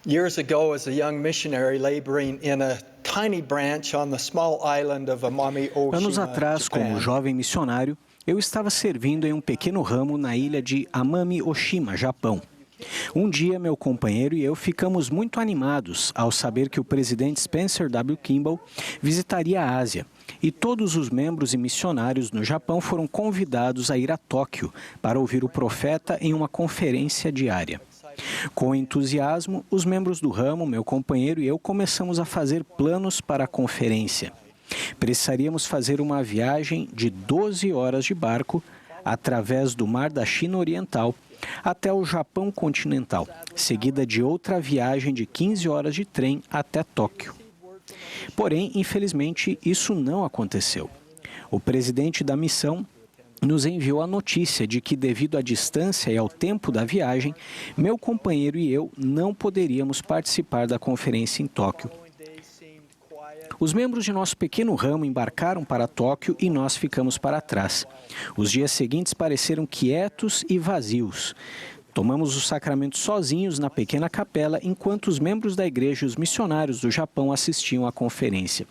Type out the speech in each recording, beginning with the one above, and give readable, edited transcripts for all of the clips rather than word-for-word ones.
Years ago, as a young missionary laboring in a tiny branch on the small island of Amami Oshima, Anos atrás, como jovem missionário, eu estava servindo em um pequeno ramo na ilha de Amami Oshima, Japão. Um dia, meu companheiro e eu ficamos muito animados ao saber que o presidente Spencer W. Kimball visitaria a Ásia e todos os membros e missionários no Japão foram convidados a ir a Tóquio para ouvir o profeta em uma conferência diária. Com entusiasmo, os membros do ramo, meu companheiro e eu começamos a fazer planos para a conferência. Precisaríamos fazer uma viagem de 12 horas de barco através do Mar da China Oriental até o Japão continental, seguida de outra viagem de 15 horas de trem até Tóquio. Porém, infelizmente, isso não aconteceu. O presidente da missão nos enviou a notícia de que, devido à distância e ao tempo da viagem, meu companheiro e eu não poderíamos participar da conferência em Tóquio. Os membros de nosso pequeno ramo embarcaram para Tóquio e nós ficamos para trás. Os dias seguintes pareceram quietos e vazios. Tomamos o sacramento sozinhos na pequena capela, enquanto os membros da igreja e os missionários do Japão assistiam à conferência.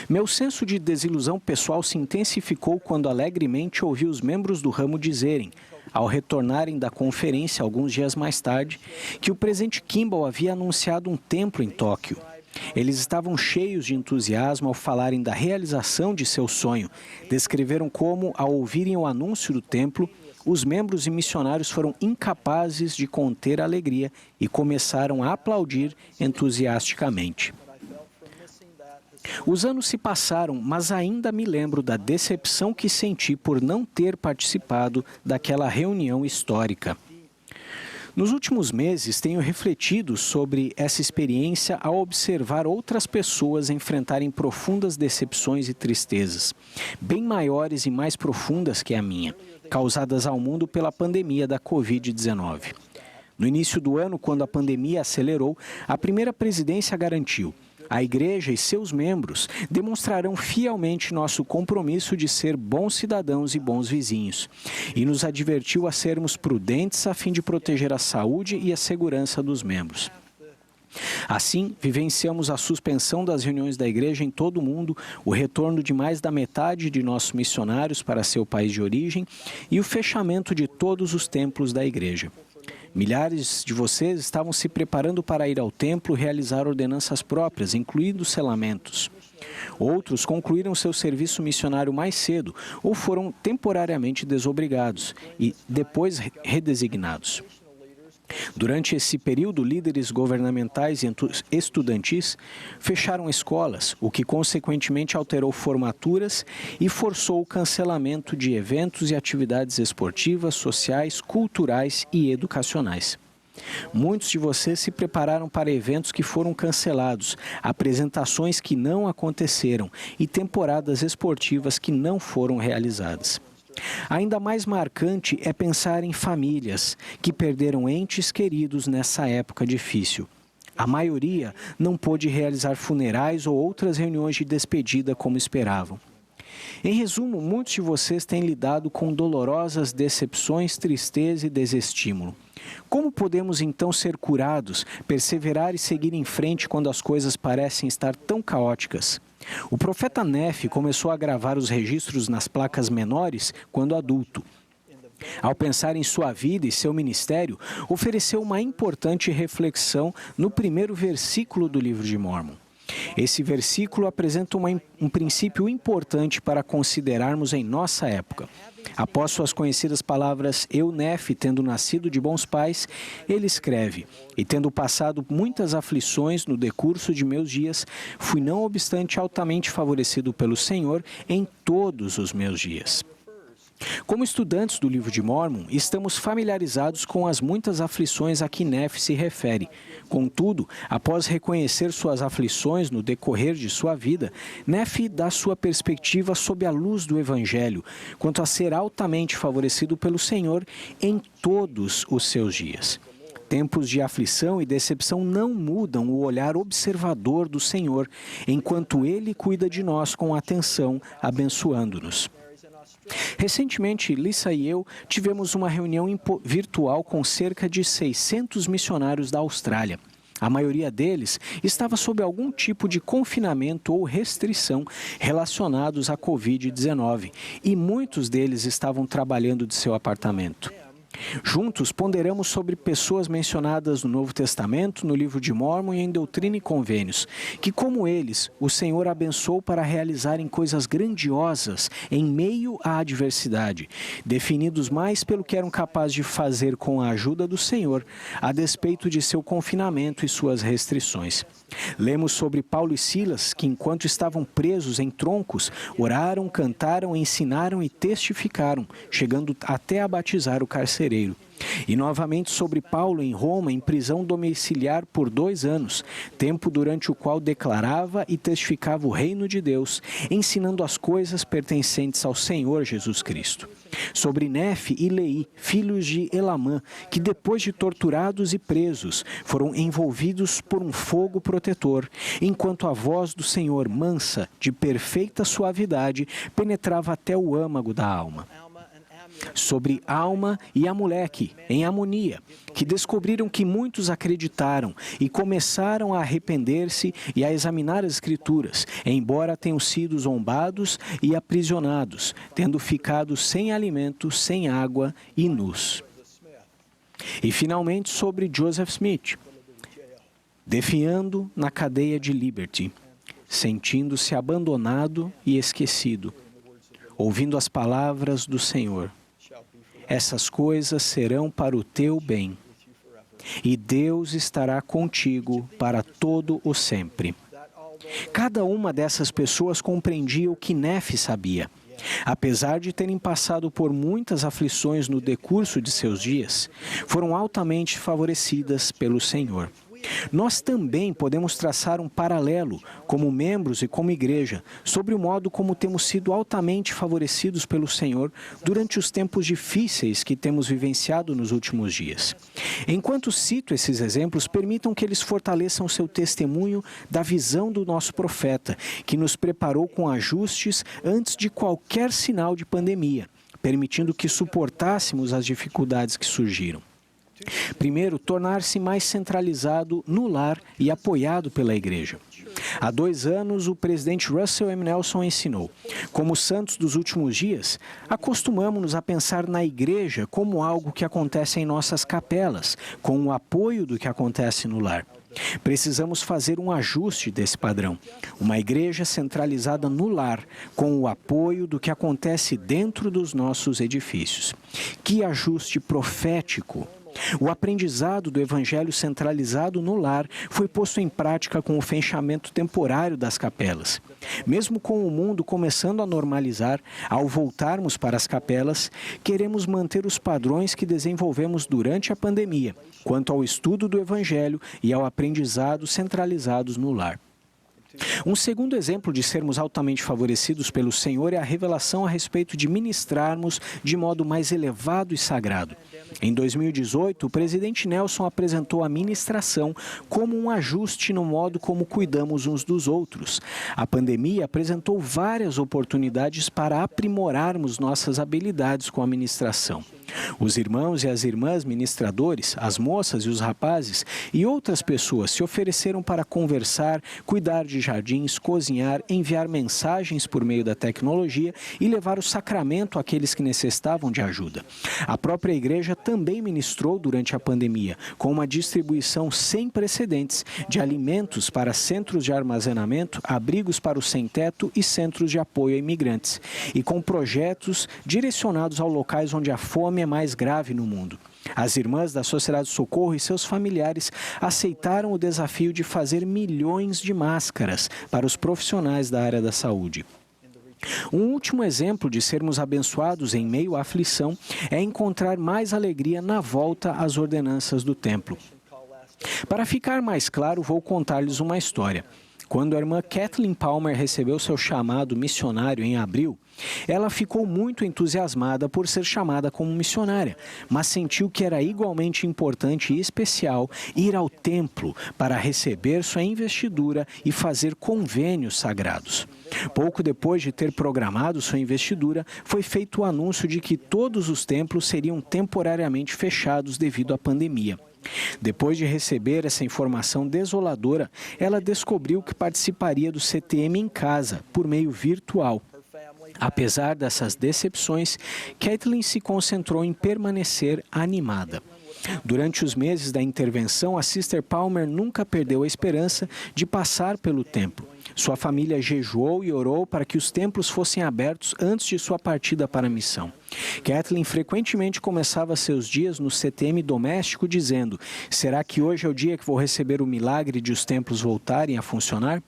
Meu senso de desilusão pessoal se intensificou quando alegremente ouvi os membros do ramo dizerem, ao retornarem da conferência alguns dias mais tarde, que o presidente Kimball havia anunciado um templo em Tóquio. Eles estavam cheios de entusiasmo ao falarem da realização de seu sonho. Descreveram como, ao ouvirem o anúncio do templo, os membros e missionários foram incapazes de conter a alegria e começaram a aplaudir entusiasticamente. Os anos se passaram, mas ainda me lembro da decepção que senti por não ter participado daquela reunião histórica. Nos últimos meses, tenho refletido sobre essa experiência ao observar outras pessoas enfrentarem profundas decepções e tristezas, bem maiores e mais profundas que a minha, causadas ao mundo pela pandemia da Covid-19. No início do ano, quando a pandemia acelerou, a primeira presidência garantiu: a igreja e seus membros demonstrarão fielmente nosso compromisso de ser bons cidadãos e bons vizinhos, e nos advertiu a sermos prudentes a fim de proteger a saúde e a segurança dos membros. Assim, vivenciamos a suspensão das reuniões da igreja em todo o mundo, o retorno de mais da metade de nossos missionários para seu país de origem e o fechamento de todos os templos da igreja. Milhares de vocês estavam se preparando para ir ao templo realizar ordenanças próprias, incluindo selamentos. Outros concluíram seu serviço missionário mais cedo ou foram temporariamente desobrigados e depois redesignados. Durante esse período, líderes governamentais e estudantis fecharam escolas, o que consequentemente alterou formaturas e forçou o cancelamento de eventos e atividades esportivas, sociais, culturais e educacionais. Muitos de vocês se prepararam para eventos que foram cancelados, apresentações que não aconteceram e temporadas esportivas que não foram realizadas. Ainda mais marcante é pensar em famílias que perderam entes queridos nessa época difícil. A maioria não pôde realizar funerais ou outras reuniões de despedida como esperavam. Em resumo, muitos de vocês têm lidado com dolorosas decepções, tristeza e desestímulo. Como podemos então ser curados, perseverar e seguir em frente quando as coisas parecem estar tão caóticas? O profeta Nefe começou a gravar os registros nas placas menores quando adulto. Ao pensar em sua vida e seu ministério, ofereceu uma importante reflexão no primeiro versículo do livro de Mórmon. Esse versículo apresenta um princípio importante para considerarmos em nossa época. Após suas conhecidas palavras, eu, Nefe, tendo nascido de bons pais, ele escreve, e tendo passado muitas aflições no decurso de meus dias, fui não obstante altamente favorecido pelo Senhor em todos os meus dias. Como estudantes do livro de Mórmon, estamos familiarizados com as muitas aflições a que Nefe se refere. Contudo, após reconhecer suas aflições no decorrer de sua vida, Nefe dá sua perspectiva sob a luz do Evangelho, quanto a ser altamente favorecido pelo Senhor em todos os seus dias. Tempos de aflição e decepção não mudam o olhar observador do Senhor, enquanto Ele cuida de nós com atenção, abençoando-nos. Recentemente, Lissa e eu tivemos uma reunião virtual com cerca de 600 missionários da Austrália. A maioria deles estava sob algum tipo de confinamento ou restrição relacionados à Covid-19 e muitos deles estavam trabalhando de seu apartamento. Juntos, ponderamos sobre pessoas mencionadas no Novo Testamento, no Livro de Mórmon e em Doutrina e Convênios, que, como eles, o Senhor abençoou para realizarem coisas grandiosas em meio à adversidade, definidos mais pelo que eram capazes de fazer com a ajuda do Senhor, a despeito de seu confinamento e suas restrições. Lemos sobre Paulo e Silas, que enquanto estavam presos em troncos, oraram, cantaram, ensinaram e testificaram, chegando até a batizar o carcereiro. E novamente sobre Paulo em Roma, em prisão domiciliar por 2 anos, tempo durante o qual declarava e testificava o reino de Deus, ensinando as coisas pertencentes ao Senhor Jesus Cristo. Sobre Nefe e Leí, filhos de Elamã, que depois de torturados e presos, foram envolvidos por um fogo protetor, enquanto a voz do Senhor, mansa, de perfeita suavidade, penetrava até o âmago da alma. Sobre Alma e Amuleque, em Amonia, que descobriram que muitos acreditaram e começaram a arrepender-se e a examinar as Escrituras, embora tenham sido zombados e aprisionados, tendo ficado sem alimento, sem água e nus. E finalmente sobre Joseph Smith, definhando na cadeia de Liberty, sentindo-se abandonado e esquecido, ouvindo as palavras do Senhor. Essas coisas serão para o teu bem, e Deus estará contigo para todo o sempre. Cada uma dessas pessoas compreendia o que Nefe sabia. Apesar de terem passado por muitas aflições no decurso de seus dias, foram altamente favorecidas pelo Senhor. Nós também podemos traçar um paralelo, como membros e como igreja, sobre o modo como temos sido altamente favorecidos pelo Senhor durante os tempos difíceis que temos vivenciado nos últimos dias. Enquanto cito esses exemplos, permitam que eles fortaleçam seu testemunho da visão do nosso profeta, que nos preparou com ajustes antes de qualquer sinal de pandemia, permitindo que suportássemos as dificuldades que surgiram. Primeiro, tornar-se mais centralizado no lar e apoiado pela igreja. Há 2 anos, o presidente Russell M. Nelson ensinou: como santos dos últimos dias, acostumamos-nos a pensar na igreja como algo que acontece em nossas capelas, com o apoio do que acontece no lar. Precisamos fazer um ajuste desse padrão. Uma igreja centralizada no lar, com o apoio do que acontece dentro dos nossos edifícios. Que ajuste profético! O aprendizado do evangelho centralizado no lar foi posto em prática com o fechamento temporário das capelas. Mesmo com o mundo começando a normalizar, ao voltarmos para as capelas, queremos manter os padrões que desenvolvemos durante a pandemia, quanto ao estudo do evangelho e ao aprendizado centralizados no lar. Um segundo exemplo de sermos altamente favorecidos pelo Senhor é a revelação a respeito de ministrarmos de modo mais elevado e sagrado. Em 2018, o presidente Nelson apresentou a ministração como um ajuste no modo como cuidamos uns dos outros. A pandemia apresentou várias oportunidades para aprimorarmos nossas habilidades com a ministração. Os irmãos e as irmãs ministradores, as moças e os rapazes e outras pessoas se ofereceram para conversar, cuidar de jardins, cozinhar, enviar mensagens por meio da tecnologia e levar o sacramento àqueles que necessitavam de ajuda. A própria igreja também ministrou durante a pandemia, com uma distribuição sem precedentes de alimentos para centros de armazenamento, abrigos para os sem-teto e centros de apoio a imigrantes, e com projetos direcionados aos locais onde a fome é mais grave no mundo. As irmãs da Sociedade do Socorro e seus familiares aceitaram o desafio de fazer milhões de máscaras para os profissionais da área da saúde. Um último exemplo de sermos abençoados em meio à aflição é encontrar mais alegria na volta às ordenanças do templo. Para ficar mais claro, vou contar-lhes uma história. Quando a irmã Kathleen Palmer recebeu seu chamado missionário em abril, ela ficou muito entusiasmada por ser chamada como missionária, mas sentiu que era igualmente importante e especial ir ao templo para receber sua investidura e fazer convênios sagrados. Pouco depois de ter programado sua investidura, foi feito o anúncio de que todos os templos seriam temporariamente fechados devido à pandemia. Depois de receber essa informação desoladora, ela descobriu que participaria do CTM em casa, por meio virtual. Apesar dessas decepções, Kathleen se concentrou em permanecer animada. Durante os meses da intervenção, a Sister Palmer nunca perdeu a esperança de passar pelo templo. Sua família jejuou e orou para que os templos fossem abertos antes de sua partida para a missão. Kathleen frequentemente começava seus dias no CTM doméstico dizendo: será que hoje é o dia que vou receber o milagre de os templos voltarem a funcionar?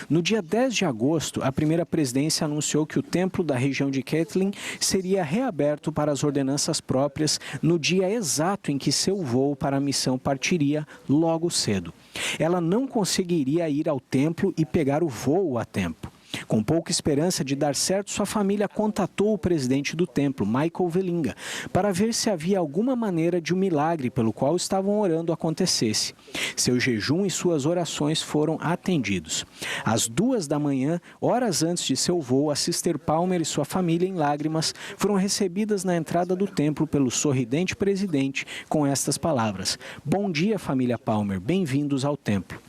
No dia 10 de agosto, a primeira presidência anunciou que o templo da região de Kathleen seria reaberto para as ordenanças próprias no dia exato em que seu voo para a missão partiria logo cedo. Ela não conseguiria ir ao templo e pegar o voo a tempo. Com pouca esperança de dar certo, sua família contatou o presidente do templo, Michael Velinga, para ver se havia alguma maneira de um milagre pelo qual estavam orando acontecesse. Seu jejum e suas orações foram atendidos. Às 2 da manhã, horas antes de seu voo, a Sister Palmer e sua família, em lágrimas, foram recebidas na entrada do templo pelo sorridente presidente com estas palavras: "Bom dia, família Palmer, bem-vindos ao templo."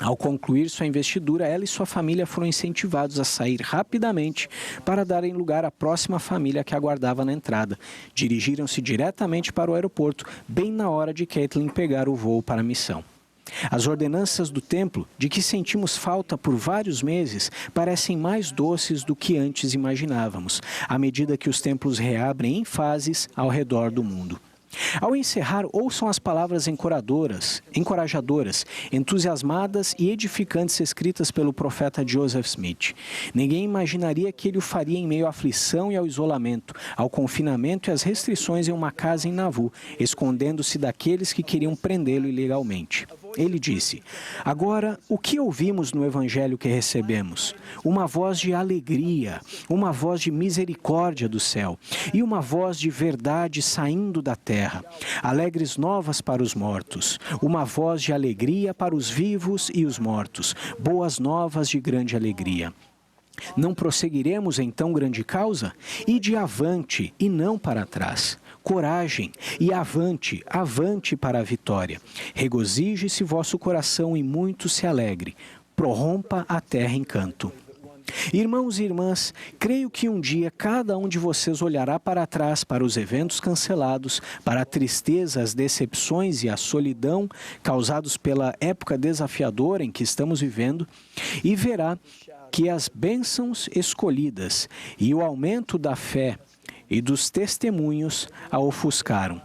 Ao concluir sua investidura, ela e sua família foram incentivados a sair rapidamente para darem lugar à próxima família que aguardava na entrada. Dirigiram-se diretamente para o aeroporto, bem na hora de Kathleen pegar o voo para a missão. As ordenanças do templo, de que sentimos falta por vários meses, parecem mais doces do que antes imaginávamos, à medida que os templos reabrem em fases ao redor do mundo. Ao encerrar, ouçam as palavras encorajadoras, entusiasmadas e edificantes escritas pelo profeta Joseph Smith. Ninguém imaginaria que ele o faria em meio à aflição e ao isolamento, ao confinamento e às restrições em uma casa em Nauvoo, escondendo-se daqueles que queriam prendê-lo ilegalmente. Ele disse: "Agora, o que ouvimos no evangelho que recebemos? Uma voz de alegria, uma voz de misericórdia do céu e uma voz de verdade saindo da terra. Alegres novas para os mortos, uma voz de alegria para os vivos e os mortos, boas novas de grande alegria. Não prosseguiremos em tão grande causa? Ide avante e não para trás. Coragem e avante, avante para a vitória. Regozije-se vosso coração e muito se alegre. Prorrompa a terra em canto." Irmãos e irmãs, creio que um dia cada um de vocês olhará para trás para os eventos cancelados, para a tristeza, as decepções e a solidão causados pela época desafiadora em que estamos vivendo e verá que as bênçãos escolhidas e o aumento da fé e dos testemunhos a ofuscaram.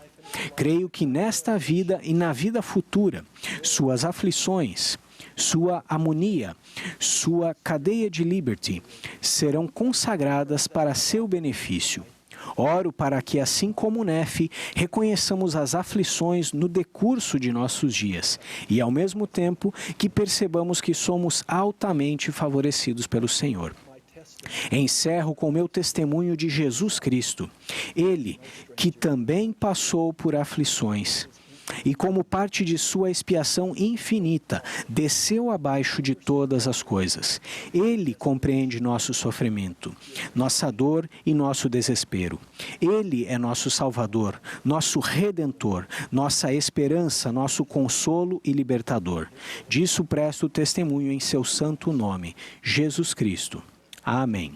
Creio que nesta vida e na vida futura, suas aflições, sua harmonia, sua cadeia de Liberty serão consagradas para seu benefício. Oro para que, assim como Nefe, reconheçamos as aflições no decurso de nossos dias e, ao mesmo tempo, que percebamos que somos altamente favorecidos pelo Senhor. Encerro com meu testemunho de Jesus Cristo, Ele que também passou por aflições e, como parte de sua expiação infinita, desceu abaixo de todas as coisas. Ele compreende nosso sofrimento, nossa dor e nosso desespero. Ele é nosso Salvador, nosso Redentor, nossa esperança, nosso consolo e libertador. Disso presto testemunho em seu santo nome, Jesus Cristo. Amém.